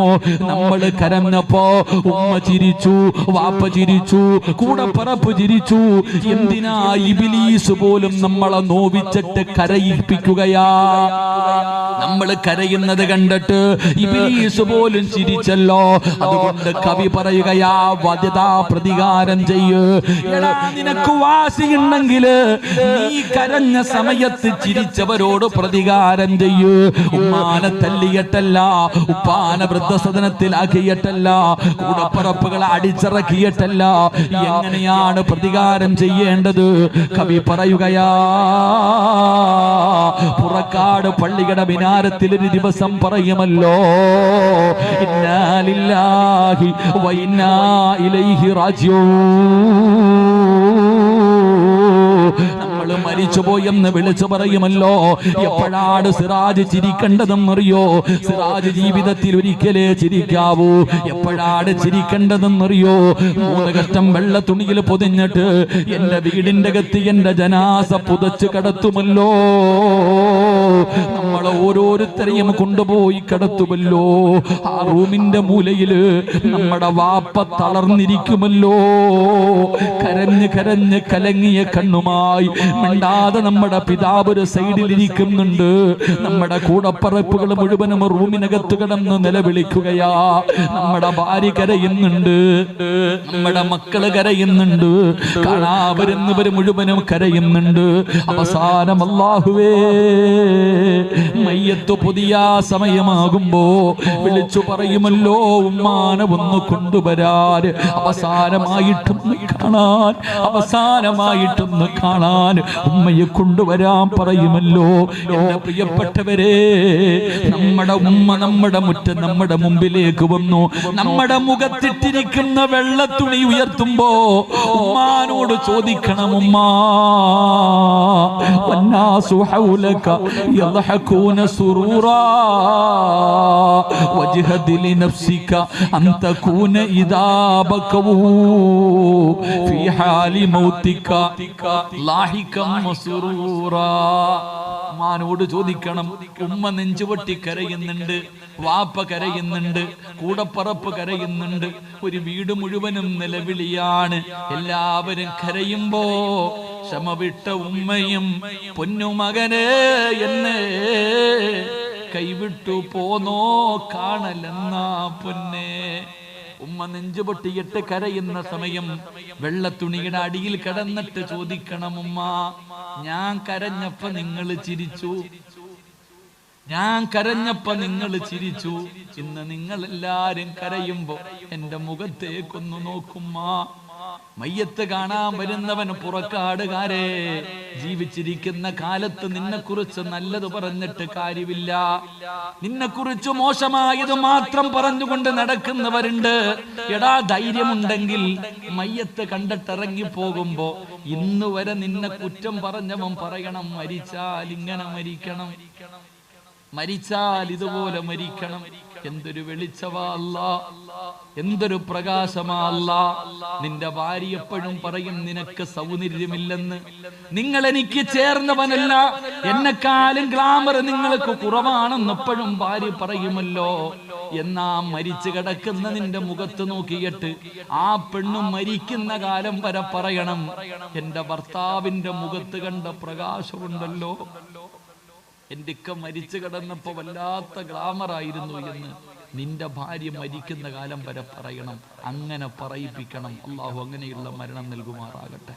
നമ്മൾ കരഞ്ഞപ്പോ ഉമ്മ ചിരിച്ചു, വാപ്പ ചിരിച്ചു, കൂടപ്പറപ്പ് ചിരിച്ചു. എന്തിനാ ഇബ്ലീസ് പോലും നമ്മളെ നോവിച്ചിട്ട് കരയിപ്പിക്കുകയാ. നമ്മൾ കരയുന്നത് കണ്ടിട്ട് ഇബ്ലീസ് പോലും ചിരിച്ചല്ലോ. അതുകൊണ്ട് കവി പറയുകയാ, വധ്യതാ പ്രതികാരം ചെയ്യ്. എടാ നിനക്ക് വാശിയുണ്ടെങ്കിൽ നീ കരഞ്ഞ സമയത്ത് ചിരിച്ചവരോട് പ്രതികാരം ചെയ്യ്. ഉമ്മാനെ തല്ലിയിട്ടല്ല, ഉപ്പാനെ വൃദ്ധസദനത്തിലാക്കിയിട്ടല്ല, കൂടപ്പറപ്പുകളെ അടിച്ചിറക്കിയിട്ടല്ല. എങ്ങനെയാണ് പ്രതികാരം ചെയ്യേണ്ടത്? കവി പറയുകയാ, പുറക്കാട് പള്ളിയുടെ മിനാരത്തിൽ ഒരു ദിവസം പറയുമല്ലോ, ഇന്നാ ലില്ലാഹി വ ഇന്നാ ഇലൈഹി റാജിഊൻ. നമ്മൾ മരിച്ചുപോയെന്ന് വിളിച്ചു പറയുമല്ലോ. എപ്പോഴാണ് സിറാജ് ചിരിക്കേണ്ടതെന്നറിയോ? സിറാജ് ജീവിതത്തിൽ ഒരിക്കലേ ചിരിക്കാവൂ. എപ്പോഴാണ് ചിരിക്കേണ്ടതെന്നറിയോ? 3 കഷ്ടം വെള്ള തുണിയിൽ പൊതിഞ്ഞിട്ട് എന്റെ വീടിന്റെ അകത്ത് എന്റെ ജനാസ പുതച്ച് കടത്തുമല്ലോ. നമ്മളെ ഓരോരുത്തരെയും കൊണ്ടുപോയി കടത്തുമല്ലോ. ആ റൂമിന്റെ മൂലയില് നമ്മുടെ വാപ്പ തളർന്നിരിക്കുമല്ലോ. കരഞ്ഞ് കരഞ്ഞ് കലങ്ങിയ കണ്ണുമായി മിണ്ടാതെ നമ്മുടെ പിതാവ് ഒരു സൈഡിലിരിക്കുന്നുണ്ട്. നമ്മുടെ കൂടപ്പറപ്പുകൾ മുഴുവനും റൂമിനകത്ത് കിടന്ന് നിലവിളിക്കുകയാ. നമ്മുടെ ഭാര്യ കരയുന്നുണ്ട്, നമ്മുടെ മക്കള് കരയുന്നുണ്ട്, കാണാൻ വരുന്നവര് മുഴുവനും കരയുന്നുണ്ട്. അവസാനം അല്ലാഹുവേ, മയ്യത്ത് പുതിയ സമയമാകുമ്പോ വിളിച്ചു പറയുമല്ലോ, ഉമ്മാനെ ഒന്ന് കൊണ്ടുവരാൻ, അവസാനമായിട്ടൊന്ന് കാണാൻ, അവസാനമായിട്ടൊന്ന് കാണാൻ ഉമ്മയെ കൊണ്ടുവരാൻ പറയുമല്ലോ. എന്റെ പ്രിയപ്പെട്ടവരെ, നമ്മുടെ ഉമ്മ നമ്മുടെ മുറ്റം നമ്മുടെ മുമ്പിലേക്ക് വന്നു. നമ്മുടെ മുഖത്തിട്ടിരിക്കുന്ന വെള്ളത്തുണി ഉയർത്തുമ്പോ ഉമ്മാനോട് ചോദിക്കണം, ഉമ്മാ വന്നാസു ഹൗലക യദ്ഹകൂന സുറൂറാ വജ്ഹദ് ലിനഫ്സിക അൻ തകൂന ഇദാ ബകൂ ഫീ ഹാലി മൗതിക ലാഹികം സുറൂറാ. ഉമ്മാനോട് ചോദിക്കണം. ഉമ്മ നെഞ്ചുപൊട്ടി കരയുന്നുണ്ട്, വാപ്പ കരയുന്നുണ്ട്, കൂടപ്പറപ്പ് കരയുന്നുണ്ട്, ഒരു വീട് മുഴുവനും നിലവിളിയാണ്. എല്ലാവരും കരയുമ്പോ ക്ഷമ വിട്ട ഉമ്മയും പൊന്നുമകനെ എന്നെ കൈവിട്ടു പോന്നോ കാണലെന്നാ പൊന്നെ. ഉമ്മ നെഞ്ചുപൊട്ടിയിട്ട് കരയുന്ന സമയം വെള്ളത്തുണിയുടെ അടിയിൽ കിടന്നിട്ട് ചോദിക്കണം, ഉമ്മ ഞാൻ കരഞ്ഞപ്പോ നിങ്ങൾ ചിരിച്ചു, ഞാൻ കരഞ്ഞപ്പോ നിങ്ങൾ ചിരിച്ചു. ഇന്ന് നിങ്ങൾ എല്ലാരും കരയുമ്പോ എന്റെ മുഖത്തേക്കൊന്നു നോക്കുമ്മ. മയ്യത്ത് കാണാൻ വരുന്നവൻ പുറക്കാടുകാരെ, ജീവിച്ചിരിക്കുന്ന കാലത്ത് നിന്നെക്കുറിച്ച് നല്ലത് പറഞ്ഞിട്ട് കാര്യമില്ല, നിന്നെക്കുറിച്ച് മോശമായത് മാത്രം പറഞ്ഞുകൊണ്ട് നടക്കുന്നവരുണ്ട്. എടാ, ധൈര്യമുണ്ടെങ്കിൽ മയ്യത്ത് കണ്ടിട്ടിറങ്ങി പോകുമ്പോ ഇന്ന് വരെ നിന്നെ കുറ്റം പറഞ്ഞവൻ പറയണം, മരിച്ചാൽ ഇങ്ങനെ മരിക്കണം, മരിച്ചാൽ ഇതുപോലെ മരിക്കണം. എന്തൊരു വെളിച്ചമാ അല്ലാ, എന്തൊരു പ്രകാശമാ അല്ലാ. നിന്റെ ഭാര്യ എപ്പോഴും പറയും നിനക്ക് സൗന്ദര്യമില്ലെന്ന്. നിങ്ങൾ എനിക്ക് ചേർന്നവനല്ല, എന്നെക്കാളും ഗ്ലാമർ നിങ്ങൾക്ക് കുറവാണെന്ന് എപ്പോഴും ഭാര്യ പറയുമല്ലോ. എന്നാ മരിച്ചു കിടക്കുന്ന നിന്റെ മുഖത്ത് നോക്കിയിട്ട് ആ പെണ്ണും മരിക്കുന്ന കാലം വരെ പറയണം, എന്റെ ഭർത്താവിന്റെ മുഖത്ത് കണ്ട പ്രകാശമുണ്ടല്ലോ, എന്റെ ഇക്ക മരിച്ചു കിടന്നപ്പോ വല്ലാത്ത ഗ്ലാമറായിരുന്നു എന്ന് നിന്റെ ഭാര്യ മരിക്കുന്ന കാലം വരെ പറയണം. അങ്ങനെ പറയിപ്പിക്കണം. അള്ളാഹു അങ്ങനെയുള്ള മരണം നൽകുമാറാകട്ടെ.